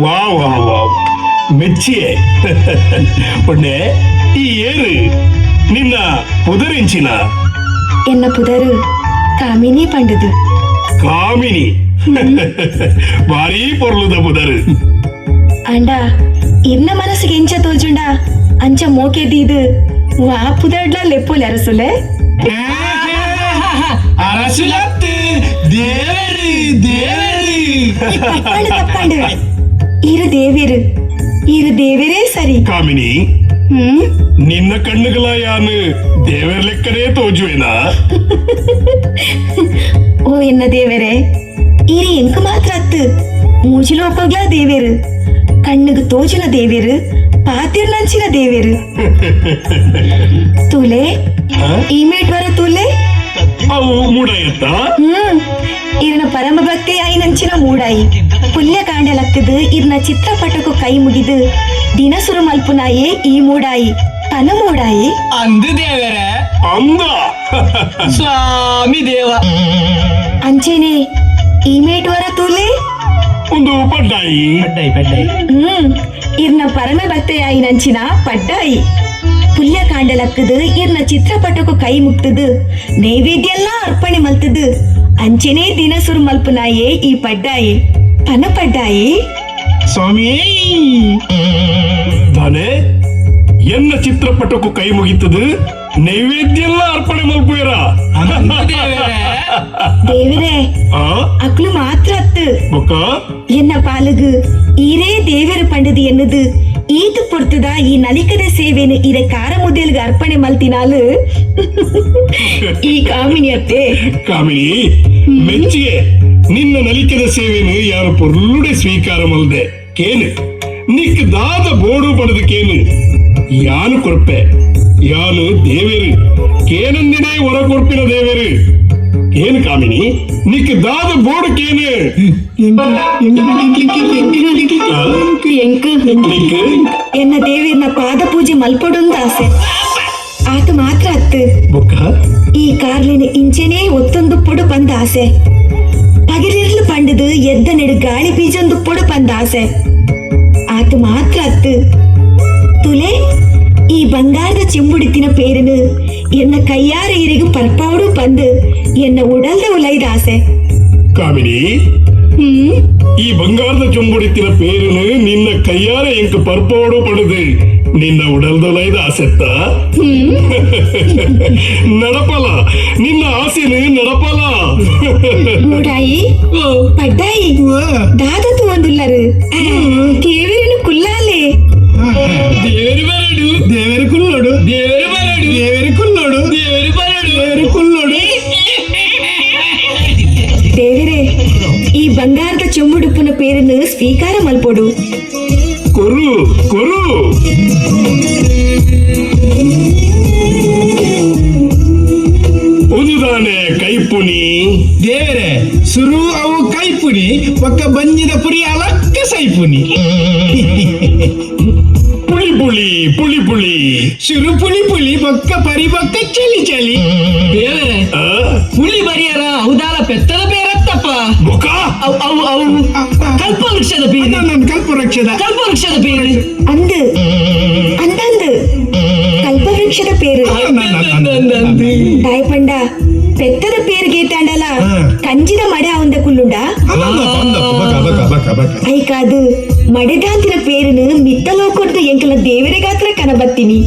வா வா வா மெச்சியே பொண்ணே ಈ ಏರು ನಿನ್ನ ಪುದರಿಂಚಿನ ಎನ್ನ ಪುದರು ಕಾಮಿನಿ ಪಂಡದು ಕಾಮಿನಿ ಭಾರಿ ಪೊರ್ಲುದ ಪುದರು ಅಂಡ ಇನ್ನ ಮನಸ್ಸಿಗೆ ಎಂಚ ತೋಜುಂಡ ಅಂಚ ಮೋಕೆದಿದು ವಾ ಪುದಡ್ಲ ಲೆಪ್ಪುಲ್ ಅರಸುಲೆ அரசுலத்து தேவரு தேவரு ತಪ್ಪಂಡು ತಪ್ಪಂಡು ಇರು ದೇವರೇ ಸರಿ ಕಾಮಿನಿ ನಿನ್ನ ಕಣ್ಣುಗಳ ಯಾನು ದೇವರ ಲೆಕ್ಕನೇ ತೋಜುವೇನಾ ಓ ಎನ್ನ ದೇವರೇ ಇರಿ ಎಂಕ ಮಾತ್ರ ಅತ್ತು ಮೂಜಿಲೋಪಗ್ಲ ದೇವೇರು ಕಣ್ಣುಗು ತೋಜುನ ದೇವೇರು ಪಾತಿರ್ನಂಚಿನ ದೇವೇರು ತೂಲೆ ಈಮೇಟ್ ವರ ತೂಲೆ ಅವು ಮೂಡಾಯತ್ತ ಇರನ ಪರಮ ಭಕ್ತಿ ಆಯ್ನಂಚಿನ ಮೂಡಾಯಿ ಪುಲ್ಯ ಕಾಂಡಲಕ್ಕದು ಇರ್ನ ಚಿತ್ರಪಟಕು ಕೈ ಮುಗಿದು ದಿನಸುರು ಮಲ್ಪುನಾಯೇ ಈ ಮೂಡಾಯಿ ತನ ಮೂಡಾಯಿ ಅಂದು ದೇವರ ಅಂದ ಸ್ವಾಮಿ ದೇವ ಅಂಚೆನೆ ಈಮೇಟ್ ವರ ತೂಲೆ ಒಂದು ಪಡ್ಡಾಯಿ ಪಡ್ಡಾಯಿ ಇರ್ನ ಪರಮ ಭಕ್ತಿ ಆಯ್ನಂಚಿನ ಪಡ್ಡಾಯಿ ಪುಲ್ಯ ಕಾಂಡಲಕ್ಕದು ಇರ್ನ ಚಿತ್ರಪಟಕು ಕೈ ಮುಗ್ತದು ನೈವೇದ್ಯ ಎಲ್ಲ ಅರ್ಪಣೆ ಮಲ್ತದು ಅಂಚೆನೇ ದಿನಸುರು ಮಲ್ಪುನಾಯೇ ಈ ಪಡ್ಡಾಯಿ ತನ ಪಡ್ಡಾಯಿ ಸ್ವಾಮಿ ತಾನೆ ಎನ್ನ ಚಿತ್ರಪಟಕ್ಕೂ ಕೈ ಮುಗಿತದು ನೈವೇದ್ಯ ಎಲ್ಲ ಅರ್ಪಣೆ ಮಲ್ಪುಯರ ದೇವರೇ ಅಕ್ಲು ಮಾತ್ರ ಅತ್ತು ಬೊಕ್ಕ ಎನ್ನ ಪಾಲುಗು ಈರೇ ದೇವರು ಪಂಡದು ಎನ್ನದು ಈತು ಪೊರ್ತದ ಈ ನಲಿಕದ ಸೇವೆನು ಇರ ಕಾರ ಮುದ್ದೆಲ್ಗ ಅರ್ಪಣೆ ಮಲ್ತಿನಾಲು ಈ ಕಾಮಿನಿ ಅತ್ತೆ ಕಾಮಿನಿ ಮೆಚ್ಚಿಗೆ ನಿನ್ನ ನಲಿಕದ ಸೇವೆನು ಯಾರು ಪೊರ್ಲುಡೆ ಸ್ವೀಕಾರ ಮಲ್ದೆ ಕೇನು ನಿಕ್ ದಾದ ಬೋಡು ಪಡೆದು ಕೇನು ಯಾನು ಕೊರ್ಪೆ ಯಾನು ದೇವೇರು ಕೇನಂದಿನೇ ಹೊರ ಕೊರ್ಪಿನ ದೇವೇರು ಏನು ಕಾಮಿನಿ ನಿಕ್ ದಾದ ಬೋಡು ಕೇನು ಎಂಕ್ ನಿಕ್ ಎನ್ನ ದೇವಿರ್ನ ಪಾದ ಪೂಜೆ ಮಲ್ಪಡೊಂದು ಆಸೆ ಆತ ಮಾತ್ರ ಅತ್ತು ಬೊಕ್ಕ ಈ ಕಾರ್ಲಿನ ಇಂಚೆನೇ ಒತ್ತೊಂದು ಪೊಡು ಬಂದ ಆಸೆ ಪಗಿಲಿರ್ಲು ಪಂಡದು ಎದ್ದ ನೆಡು ಗಾಳಿ ಬೀಜೊಂದು ಪೊಡು ಬಂದ ಆಸೆ ಆತ ಮಾತ್ರ ಅತ್ತು ತುಲೆ ಈ ಬಂಗಾರದ ಚೆಂಬುಡಿತಿನ ಪೇರನು ಎನ್ನ ಕೈಯಾರ ಇರಿಗು ಪರ್ಪಾವಡು ಬಂದು ಎನ್ನ ಉಡಲ್ದ ಉಲೈದ ಆಸೆ ಕಾಮಿನಿ ಈ ಬಂಗಾರದ ಚೊಂಬುಡಿತ್ತಿನ ಪೇರನು ನಿನ್ನ ಕೈಯಾರ ಎಂಕ ಪರ್ಪೋಡು ಪಡೆದು ನಿನ್ನ ಉಡಲ್ದೊಲೈದ ಆಸೆತ್ತ ನಡಪಲ ನಿನ್ನ ಆಸೆನು ನಡಪಲ ಮೂಡಾಯಿ ಪಡ್ಡಾಯಿ ದಾದತು ಒಂದುಲ್ಲರು ದೇವರನು ಕುಲ್ಲಾಲೆ ದೇವರು ಬರಡು ದೇವರು ಕುಲ್ಲೋಡು ದೇವರು ಬರಡು ದೇವರು ಕುಲ್ಲೋಡು ದೇವರು ಬರಡು ದೇವರು ಕುಲ್ಲೋಡು ದೇವರೇ ಈ ಬಂಗಾರದ ಚೆಂಬುಡುಪ್ಪನ ಪೇರನ್ನು ಸ್ವೀಕಾರ ಮಲ್ಪೊಡು ಕೊರು ಕೊರು ಉದುದಾನೆ ಕೈಪುನಿ ದೇವರೇ ಸುರು ಅವು ಕೈಪುನಿ ಪಕ್ಕ ಬಂಜಿದ ಪುರಿ ಅಲಕ್ಕ ಸೈಪುನಿ ಪುಳಿ ಪುಳಿ ಪುಳಿ ಪುಳಿ ಸುರು ಪುಲಿ ಪುಲಿ ಪಕ್ಕ ಪರಿ ಪಕ್ಕ ಚಲಿ ಚಲಿ ದೇವರೇ ಪುಲಿ ಬರಿಯರ ಹೌದಾಲ ಪೆತ್ತದ ಬೇರತ್ತಪ್ಪ ಬೊಕ್ಕ ಅವು ಅವು ಅವು ಕಲ್ಪವೃಕ್ಷದ ಬೇರು ನನ್ನ ಕಲ್ಪವೃಕ್ಷದ ಬೇರು ಅಂದು ಅಂದಂದು ಕಲ್ಪವೃಕ್ಷದ ಪೇರು ದಾಯಪಂಡ ಪೆತ್ತದ ಪೇರು ಗೇತಾಂಡಲ ಕಂಜಿದ ಮಡೆ ಅವಂದ ಕುಲ್ಲುಂಡ ಐಕಾದು ಮಡೆದಾಂತಿನ ಪೇರುನು ಮಿತ್ತಲೋ ಕೊಡ್ದು ಎಂಕಲ ದೇವರ ಗಾತ್ರ ಕನಬತ್ತೀನಿ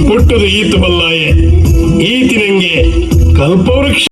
ಪುಟ್ಟದು ಈತು ಬಲ್ಲಾಯೆ ಈತಿನಂಗೆ ಕಲ್ಪವೃಕ್ಷ